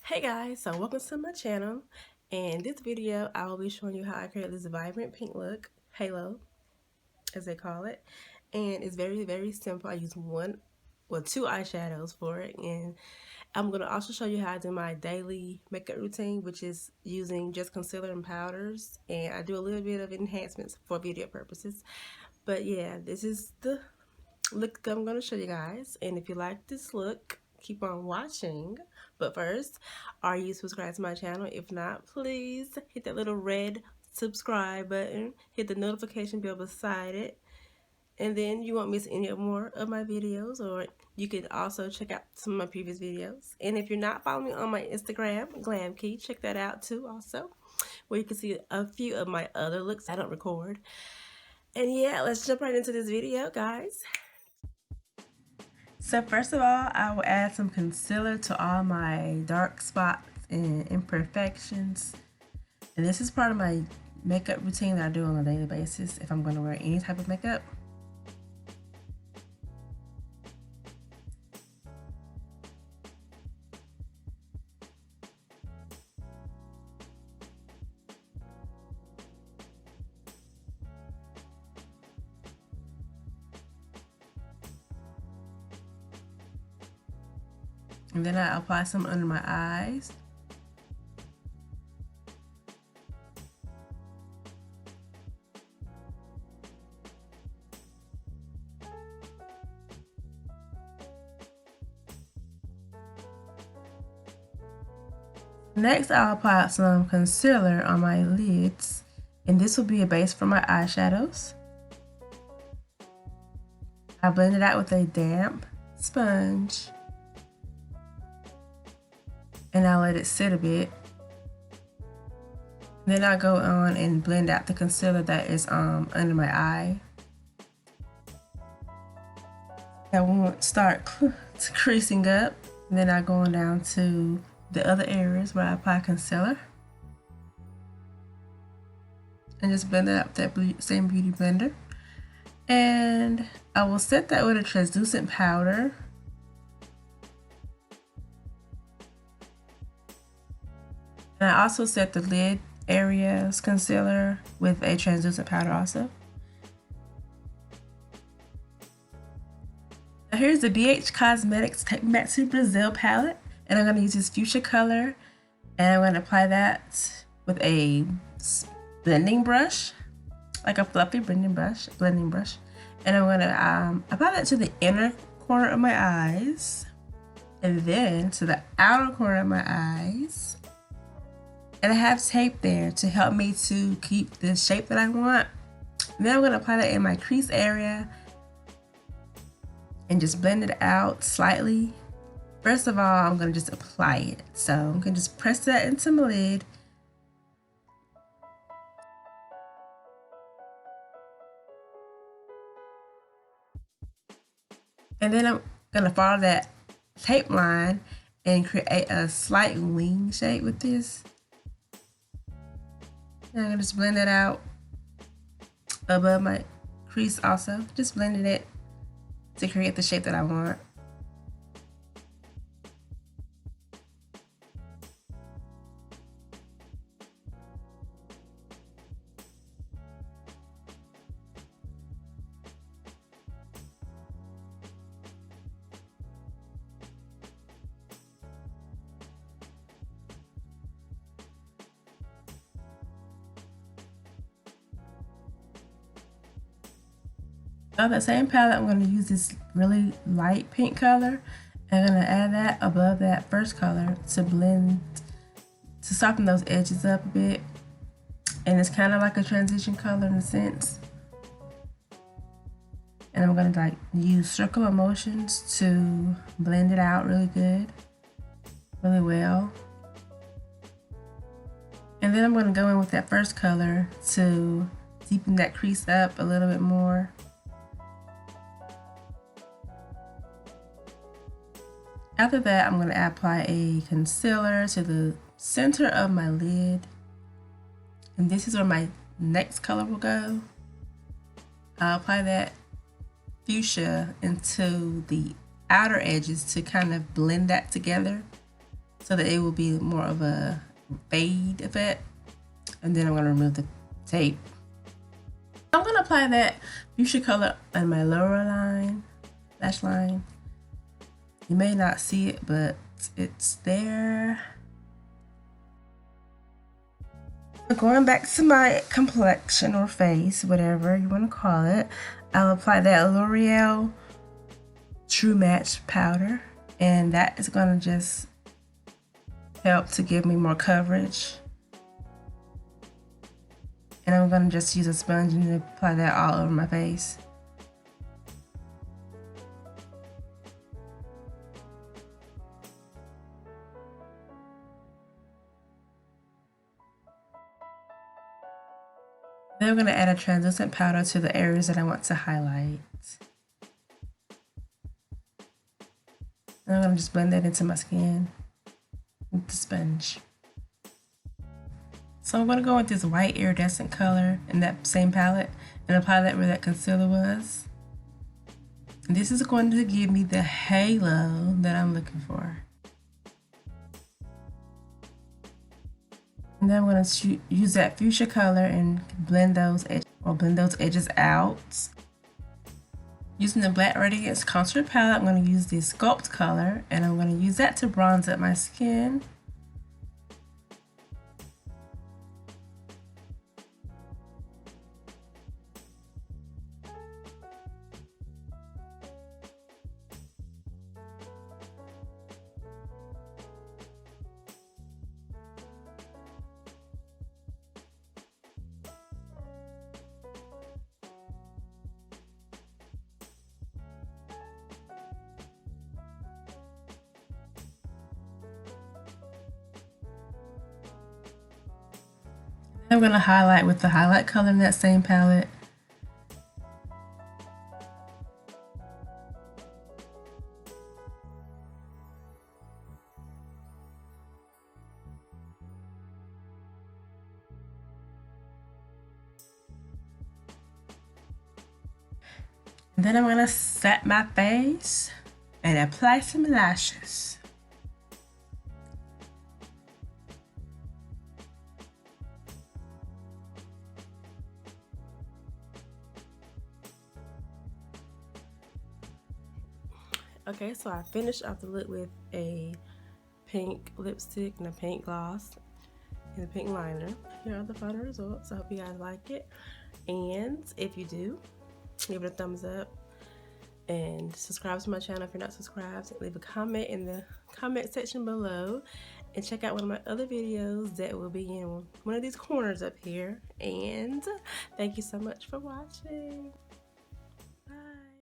Hey guys, so welcome to my channel. In this video, I will be showing you how I create this vibrant pink look, halo, as they call it. And it's very simple. I use two eyeshadows for it. And I'm going to also show you how I do my daily makeup routine, which is using just concealer and powders. And I do a little bit of enhancements for video purposes. But yeah, this is the look I'm going to show you guys. And if you like this look, keep on watching. But first, are you subscribed to my channel? If not, please hit that little red subscribe button, hit the notification bell beside it, and then you won't miss any more of my videos. Or you can also check out some of my previous videos. And if you're not following me on my Instagram, GlamKey, check that out too also, where you can see a few of my other looks I don't record. And yeah, let's jump right into this video, guys. So first of all, I will add some concealer to all my dark spots and imperfections. And this is part of my makeup routine that I do on a daily basis if I'm going to wear any type of makeup. And then I apply some under my eyes. Next, I'll apply some concealer on my lids, and this will be a base for my eyeshadows. I blend it out with a damp sponge, and I'll let it sit a bit. Then I'll go on and blend out the concealer that is under my eye. I won't start creasing up. Then I go on down to the other areas where I apply concealer. And just blend it up with that same beauty blender. And I will set that with a translucent powder. And I also set the lid areas concealer with a translucent powder also. Now here's the BH Cosmetics Take Me Back to Brazil palette, and I'm going to use this fuchsia color, and I'm going to apply that with a blending brush, like a fluffy blending brush, and I'm going to apply that to the inner corner of my eyes, and then to the outer corner of my eyes. And I have tape there to help me to keep the shape that I want. And then I'm going to apply that in my crease area and just blend it out slightly. First of all, I'm going to just apply it. So I'm going to just press that into my lid. And then I'm going to follow that tape line and create a slight wing shape with this. And I'm going to just blend it out above my crease also. Just blending it to create the shape that I want. On that same palette, I'm going to use this really light pink color. I'm going to add that above that first color to soften those edges up a bit. And it's kind of like a transition color in a sense. And I'm going to use circular motions to blend it out really good, really well. And then I'm going to go in with that first color to deepen that crease up a little bit more. After that, I'm going to apply a concealer to the center of my lid. And this is where my next color will go. I'll apply that fuchsia into the outer edges to kind of blend that together. so that it will be more of a fade effect. And then I'm going to remove the tape. I'm going to apply that fuchsia color on my lower line, lash line. You may not see it, but it's there. Going back to my complexion or face, whatever you want to call it, I'll apply that L'Oreal True Match powder, and that is going to just help to give me more coverage. And I'm going to just use a sponge and apply that all over my face. Then I'm going to add a translucent powder to the areas that I want to highlight. And I'm going to just blend that into my skin with the sponge. So I'm going to go with this white iridescent color in that same palette and apply that where that concealer was. And this is going to give me the halo that I'm looking for. And then I'm going to use that fuchsia color and blend those edges out. Using the Black Radiance Contour Palette, I'm going to use the Sculpt color, and I'm going to use that to bronze up my skin. I'm going to highlight with the highlight color in that same palette. And then I'm going to set my face and apply some lashes. Okay, so I finished off the look with a pink lipstick and a pink gloss and a pink liner. Here are the final results. I hope you guys like it. And if you do, give it a thumbs up and subscribe to my channel if you're not subscribed. Leave a comment in the comment section below and check out one of my other videos that will be in one of these corners up here. And thank you so much for watching.